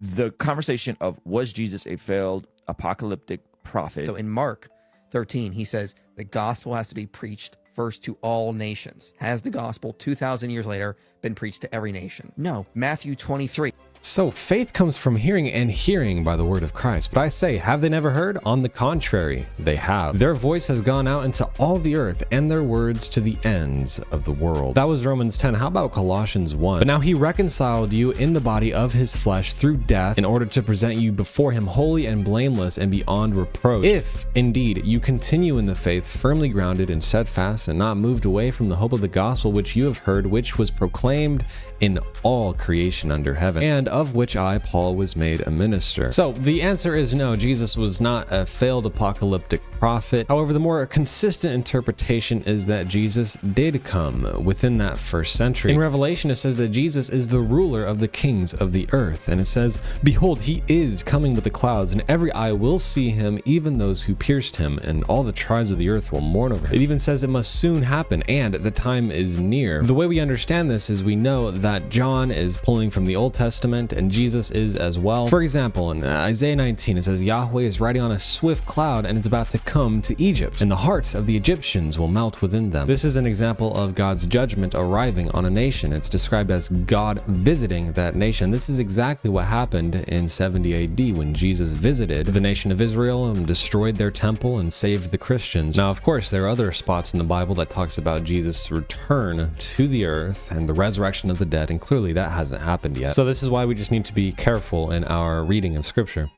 the conversation of, was Jesus a failed apocalyptic prophet? So in Mark 13, he says the gospel has to be preached first to all nations. Has the gospel 2,000 years later been preached to every nation? No. Matthew 23. So faith comes from hearing, and hearing by the word of Christ. But I say, have they never heard? On the contrary, they have. Their voice has gone out into all the earth, and their words to the ends of the world. That was Romans 10. How about Colossians 1? But now he reconciled you in the body of his flesh through death, in order to present you before him holy and blameless and beyond reproach. If indeed you continue in the faith, firmly grounded and steadfast, and not moved away from the hope of the gospel which you have heard, which was proclaimed in all creation under heaven, and of which I, Paul, was made a minister. So the answer is no, Jesus was not a failed apocalyptic prophet. However, the more consistent interpretation is that Jesus did come within that first century. In Revelation, it says that Jesus is the ruler of the kings of the earth, and it says, behold, he is coming with the clouds, and every eye will see him, even those who pierced him, and all the tribes of the earth will mourn over him. It even says it must soon happen, and the time is near. The way we understand this is we know that John is pulling from the Old Testament, and Jesus is as well. For example, in Isaiah 19, it says, Yahweh is riding on a swift cloud and is about to come to Egypt, and the hearts of the Egyptians will melt within them. This is an example of God's judgment arriving on a nation. It's described as God visiting that nation. This is exactly what happened in 70 AD when Jesus visited the nation of Israel and destroyed their temple and saved the Christians. Now, of course, there are other spots in the Bible that talks about Jesus' return to the earth and the resurrection of the dead, and clearly that hasn't happened yet. So this is why we just need to be careful in our reading of Scripture.